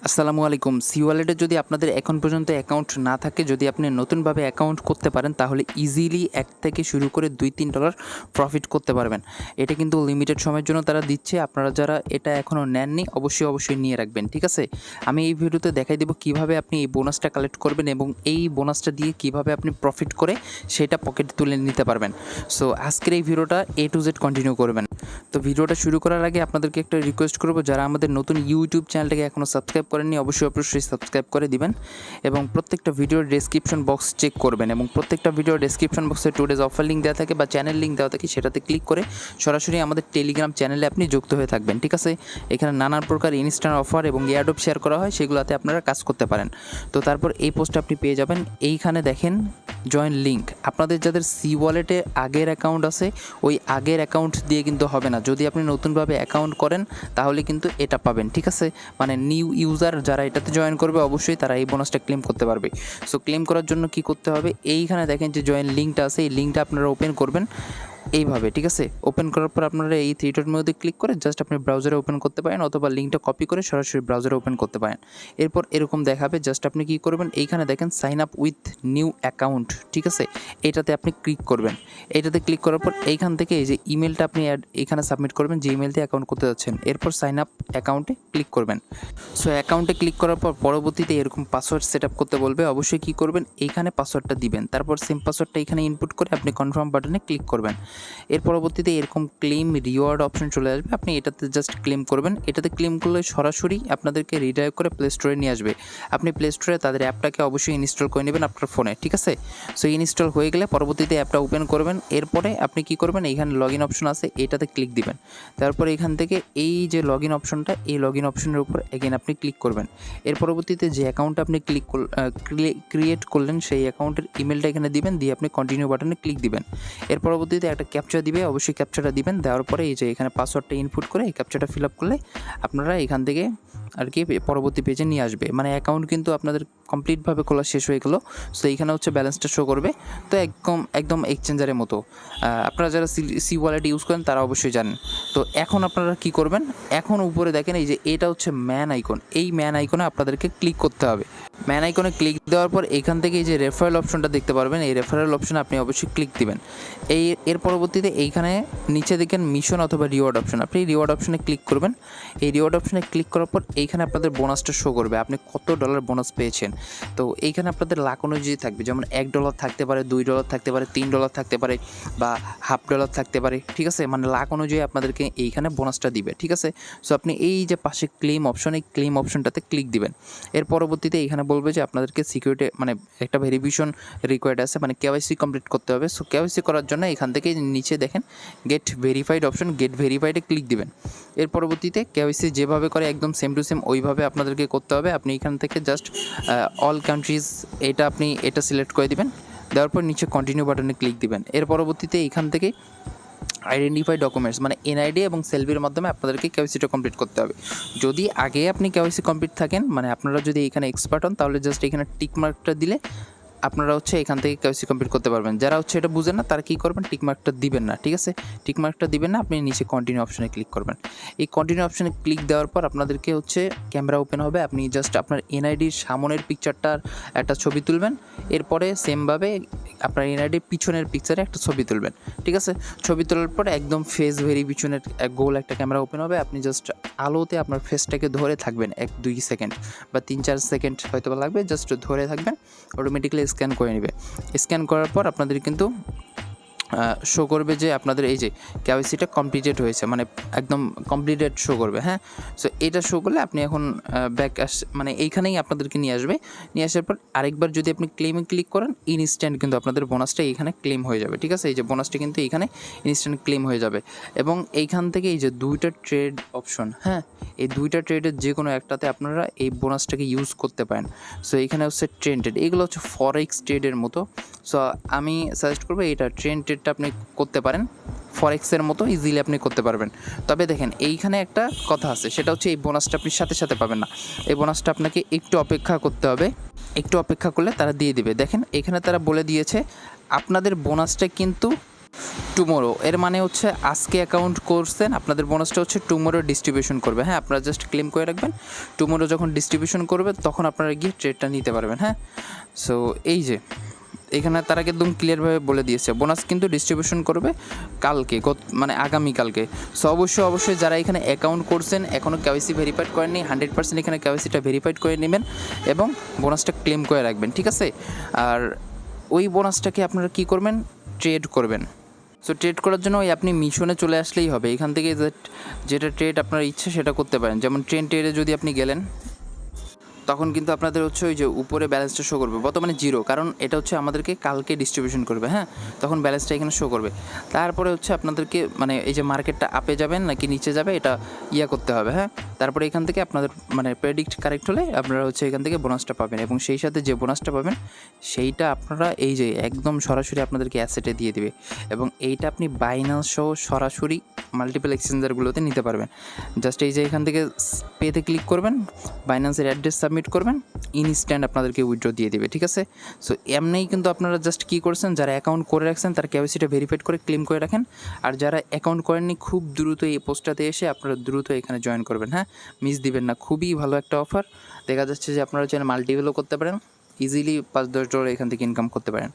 আসসালামু আলাইকুম। সি ওয়ালেটে যদি আপনাদের এখন পর্যন্ত অ্যাকাউন্ট না থাকে, যদি আপনি নতুনভাবে অ্যাকাউন্ট করতে পারেন তাহলে ইজিলি $1 থেকে শুরু করে $2-3 প্রফিট করতে পারবেন। এটা কিন্তু লিমিটেড সময়ের জন্য তারা দিচ্ছে। আপনারা যারা এটা এখনও নেননি অবশ্যই নিয়ে রাখবেন, ঠিক আছে? আমি এই ভিডিওতে দেখাই দেব কিভাবে আপনি এই বোনাসটা কালেক্ট করবেন এবং এই বোনাসটা দিয়ে কিভাবে আপনি প্রফিট করে সেটা পকেটে তুলে নিতে পারবেন। সো আজকের এই ভিডিওটা A to Z কন্টিনিউ করবেন। তো ভিডিওটা শুরু করার আগে আপনাদেরকে একটা রিকোয়েস্ট করব, যারা আমাদের নতুন ইউটিউব চ্যানেলটাকে এখনও সাবস্ক্রাইব করেননি অবশ্যই সাবস্ক্রাইব করে দিবেন এবং প্রত্যেকটা ভিডিওর ডেসক্রিপশন বক্স চেক করবেন এবং প্রত্যেকটা ভিডিওর ডেসক্রিপশন বক্সে টুডেজ অফার লিঙ্ক দেওয়া থাকে বা চ্যানেল লিঙ্ক দেওয়া থাকে, সেটাতে ক্লিক করে সরাসরি আমাদের টেলিগ্রাম চ্যানেলে আপনি যুক্ত হয়ে থাকবেন, ঠিক আছে? এখানে নানান প্রকার ইনস্ট্যান্ট অফার এবং এয়ারড্রপ শেয়ার করা হয়, সেগুলোতে আপনারা কাজ করতে পারেন। তো তারপর এই পোস্টটা আপনি পেয়ে যাবেন। এইখানে দেখেন জয়েন লিঙ্ক। আপনাদের যাদের সি ওয়ালেটে আগের অ্যাকাউন্ট আছে ওই আগের অ্যাকাউন্ট দিয়ে কিন্তু হবে না। যদি আপনি নতুনভাবে অ্যাকাউন্ট করেন তাহলে কিন্তু এটা পাবেন, ঠিক আছে? মানে নিউ ইউজার যারা এটাতে জয়েন করবে অবশ্যই তারা এই বোনাসটা ক্লেম করতে পারবে। সো ক্লেম করার জন্য কি করতে হবে, এইখানে দেখেন যে জয়েন লিঙ্কটা আছে, এই লিঙ্কটা আপনারা ওপেন করবেন এইভাবে, ঠিক আছে? ওপেন করার পর আপনারা এই থ্রি ডটের মধ্যে ক্লিক করে জাস্ট আপনি ব্রাউজারে ওপেন করতে পারেন অথবা লিঙ্কটা কপি করে সরাসরি ব্রাউজারে ওপেন করতে পারেন। এরপর এরকম দেখাবে, জাস্ট আপনি কী করবেন, এইখানে দেখেন sign up with new account, ঠিক আছে? এটাতে আপনি ক্লিক করবেন। এটাতে ক্লিক করার পর এইখান থেকে এই যে ইমেলটা আপনি এখানে সাবমিট করবেন যে ইমেল দিয়ে অ্যাকাউন্ট করতে যাচ্ছেন। এরপর সাইন আপ অ্যাকাউন্টে ক্লিক করবেন। সো অ্যাকাউন্টে ক্লিক করার পর পরবর্তীতে এরকম পাসওয়ার্ড সেট আপ করতে বলবে। অবশ্যই কী করবেন, এইখানে পাসওয়ার্ডটা দিবেন। তারপর সেম পাসওয়ার্ডটা এখানে ইনপুট করে আপনি কনফার্ম বাটনে ক্লিক করবেন। এর পরবর্তীতে এরকম ক্লেম রিওয়ার্ড অপশন চলে আসবে, আপনি এটাতে জাস্ট ক্লেম করবেন। এটাতে ক্লেম করলে সরাসরি আপনাদেরকে রিডাইরেক্ট করে প্লে স্টোরে নিয়ে আসবে। আপনি প্লে স্টোরে তাদের অ্যাপটাকে অবশ্যই ইনস্টল করে নেবেন আপনার ফোনে, ঠিক আছে? সো ইনস্টল হয়ে গেলে পরবর্তীতে অ্যাপটা ওপেন করবেন। এরপরে আপনি কি করবেন, এইখানে লগ ইন অপশন আছে, এটাতে ক্লিক দিবেন। তারপরে এখান থেকে এই যে লগ ইন অপশনটা, এই লগ ইন অপশনের উপর এগেন আপনি ক্লিক করবেন। এর পরবর্তীতে যে অ্যাকাউন্টটা আপনি ক্রিয়েট করলেন সেই অ্যাকাউন্টের ইমেলটা এখানে দিবেন, দিয়ে আপনি কন্টিনিউ বাটনে ক্লিক দিবেন। এর পরবর্তীতে একটা ক্যাপচা দিবে, অবশ্যই ক্যাপচাটা দিবেন। দেওয়ার পরে এই যে এখানে পাসওয়ার্ডটা ইনপুট করে এই ক্যাপচাটা ফিল আপ করলে আপনারা এখান থেকে আর কি পরবর্তী পেজে নিয়ে আসবে। মানে অ্যাকাউন্ট কিন্তু আপনাদের কমপ্লিটভাবে খোলা শেষ হয়ে গেলো। সো এইখানে হচ্ছে ব্যালেন্সটা শো করবে। তো একদম এক্সচেঞ্জারের মতো। আপনারা যারা সি ওয়ালেট ইউজ করেন তারা অবশ্যই জানেন। তো এখন আপনারা কি করবেন, এখন উপরে দেখেন এই যে এটা হচ্ছে ম্যান আইকন, এই ম্যান আইকনে আপনাদেরকে ক্লিক করতে হবে। ম্যান আইকনে ক্লিক দেওয়ার পর এখান থেকে এই যে রেফারেল অপশনটা দেখতে পারবেন, এই রেফারেল অপশনে আপনি অবশ্যই ক্লিক দিবেন। এর পরবর্তীতে এইখানে নিচে দেখেন মিশন অথবা রিওয়ার্ড অপশন, আপনি রিওয়ার্ড অপশনে ক্লিক করবেন। এই রিওয়ার্ড অপশনে ক্লিক করার পর এইখানে আপনাদের বোনাসটা শো করবে, আপনি কত ডলার বোনাস পেয়েছেন। তো এইখানে আপনাদের লাখ অনুযায়ী থাকবে, যেমন $1 থাকতে পারে, $2 থাকতে পারে, $3 থাকতে পারে বা $1/2 থাকতে পারে, ঠিক আছে? মানে লাখ অনুযায়ী আপনাদেরকে এইখানে বোনাসটা দিবে, ঠিক আছে? সো আপনি এই যে পাশে ক্লেম অপশন, এই ক্লেম অপশনটাতে ক্লিক দিবেন। এর পরবর্তীতে এইখানে বলবে যে আপনাদেরকে সিকিউরিটি মানে একটা ভেরিফিকেশন রিকোয়ার্ড আছে, মানে কেওয়াইসি কমপ্লিট করতে হবে। সো কেওয়াইসি করার জন্য এখান থেকে নিচে দেখেন গেট ভেরিফাইড অপশন, গেট ভেরিফাইডে ক্লিক দিবেন। এর পরবর্তীতে কেওয়াইসি যেভাবে করে একদম সেম টু সেম ওইভাবে আপনাদেরকে করতে হবে। আপনি এখান থেকে জাস্ট অল কান্ট্রিজ এটা সিলেক্ট করে দিবেন। দেওয়ার পর নিচে কন্টিনিউ বাটনে ক্লিক দিবেন। এর পরবর্তীতে এখান থেকে আইডেন্টিফাই ডকুমেন্টস মানে এনআইডি এবং সেলফির মাধ্যমে আপনাদেরকে কেওয়াইসিটা কমপ্লিট করতে হবে। যদি আগে আপনি কেওয়াইসি কমপ্লিট থাকেন, মানে আপনারা যদি এখানে এক্সপার্ট হন, তাহলে জাস্ট এখানে টিক মার্কটা দিলে আপনারা হচ্ছে এখান থেকে কেওয়াইসি কমপ্লিট করতে পারবেন। যারা হচ্ছে এটা বুঝেন না তারা কী করবেন, টিক মার্কটা দিবেন না, ঠিক আছে? টিক মার্কটা দিবেন না, আপনি নিচে কন্টিনিউ অপশনে ক্লিক করবেন। এই কন্টিনিউ অপশনে ক্লিক দেওয়ার পর আপনাদেরকে হচ্ছে ক্যামেরা ওপেন হবে, আপনি জাস্ট আপনার এনআইডির সামনের পিকচারটার একটা ছবি তুলবেন। এরপরে সেমভাবে আপনার এনআইডির পিছনের পিকচারে একটা ছবি তুলবেন, ঠিক আছে? ছবি তোলার পর একদম ফেস ভেরিফিকেশনের গোল একটা ক্যামেরা ওপেন হবে, আপনি জাস্ট আলোতে আপনার ফেসটাকে ধরে থাকবেন 1-2 সেকেন্ড বা 3-4 সেকেন্ড হয়তো লাগবে, জাস্ট ধরে থাকবেন, অটোমেটিক্যালি স্ক্যান করে নেবে। স্ক্যান করার পর আপনাদের কিন্তু শো করবে যে আপনাদের এই যে কেওয়াইসিটা কমপ্লিটেড হয়েছে, মানে একদম কমপ্লিটেড শো করবে, হ্যাঁ? সো এটা শো করলে আপনি এখন মানে এইখানেই আপনাদেরকে নিয়ে আসবে। নিয়ে আসার পর আরেকবার যদি আপনি ক্লেমে ক্লিক করেন, ইনস্ট্যান্ট কিন্তু আপনাদের বোনাসটা এইখানে ক্লেম হয়ে যাবে, ঠিক আছে? এই যে বোনাসটা কিন্তু এইখানে ইনস্ট্যান্ট ক্লেম হয়ে যাবে। এবং এইখান থেকে এই যে 2টা ট্রেড অপশন, হ্যাঁ, এই 2টা ট্রেডের যে কোনো একটাতে আপনারা এই বোনাসটাকে ইউজ করতে পারেন। সো এইখানে হচ্ছে ট্রেন্ডেড, এগুলো হচ্ছে ফরেক্স ট্রেডের মতো। সো আমি সাজেস্ট করবো এইটা ট্রেন্ডেডটা আপনি করতে পারেন, ফরেক্সের মতো ইজিলি আপনি করতে পারবেন। তবে দেখেন এইখানে একটা কথা আছে, সেটা হচ্ছে এই বোনাসটা আপনি সাথে সাথে পাবেন না। এই বোনাসটা আপনাকে একটু অপেক্ষা করতে হবে, একটু অপেক্ষা করলে তারা দিয়ে দিবে। দেখেন এখানে তারা বলে দিয়েছে আপনাদের বোনাসটা কিন্তু টুমোরো এর মানে হচ্ছে আজকে অ্যাকাউন্ট করছেন, আপনাদের বোনাসটা হচ্ছে টুমোরো ডিস্ট্রিবিউশন করবে। হ্যাঁ, আপনারা জাস্ট ক্লেম করে রাখবেন, টুমোরো যখন ডিস্ট্রিবিউশন করবে তখন আপনারা গিয়ে ট্রেডটা নিতে পারবেন। হ্যাঁ, সো এই যে এখানে তারা একদম ক্লিয়ারভাবে বলে দিয়েছে বোনাস কিন্তু ডিস্ট্রিবিউশন করবে কালকে, মানে আগামীকালকে। সো অবশ্যই যারা এখানে অ্যাকাউন্ট করছেন এখনও কেওয়াইসি ভেরিফাইড করেননি, 100% এখানে কেওয়াইসিটা ভেরিফাইড করে নেবেন এবং বোনাসটা ক্লেম করে রাখবেন, ঠিক আছে? আর ওই বোনাসটাকে আপনারা কী করবেন, ট্রেড করবেন। সো ট্রেড করার জন্য ওই আপনি মিশনে চলে আসলেই হবে, এখান থেকে যেটা ট্রেড আপনার ইচ্ছে সেটা করতে পারেন। যেমন ট্রেডে যদি আপনি গেলেন তখন কিন্তু আপনাদের হচ্ছে ওই যে উপরে ব্যালেন্সটা শো করবে, বর্তমানে জিরো, কারণ এটা হচ্ছে আমাদেরকে কালকে ডিস্ট্রিবিউশন করবে। হ্যাঁ, তখন ব্যালেন্সটা এখানে শো করবে। তারপরে হচ্ছে আপনাদেরকে মানে এই যে মার্কেটটা আপে যাবেন নাকি নিচে যাবে এটা করতে হবে। হ্যাঁ, তারপরে এখান থেকে আপনাদের মানে প্রেডিক্ট কারেক্ট হলে আপনারা হচ্ছে এখান থেকে বোনাসটা পাবেন, এবং সেই সাথে যে বোনাসটা পাবেন সেইটা আপনারা এই যে একদম সরাসরি আপনাদেরকে অ্যাসেটে দিয়ে দেবে, এবং এইটা আপনি বাইন্যান্স সহ সরাসরি মাল্টিপল এক্সচেঞ্জারগুলোতে নিতে পারবেন। জাস্ট এই যে এখান থেকে পেতে ক্লিক করবেন, বাইন্যান্সের অ্যাড্রেস সাবমিট করবেন, ইনস্ট্যান্ট আপনাদেরকে উইথড্র দিয়ে দেবে, ঠিক আছে? সো এমনিই কিন্তু আপনারা জাস্ট কী করছেন, যারা অ্যাকাউন্ট করে রাখছেন তার কেওয়াইসিটা ভেরিফাইড করে ক্লেম করে রাখেন, আর যারা অ্যাকাউন্ট করেননি খুব দ্রুত এই পোস্টটাতে এসে আপনারা দ্রুত এখানে জয়েন করবেন। হ্যাঁ, মিস দিবেন না, খুবই ভালো একটা অফার। দেখা যাচ্ছে যে আপনারা চাইলে মাল্টিপলও করতে পারেন, ইজিলি $5-10 এখান থেকে ইনকাম করতে পারেন।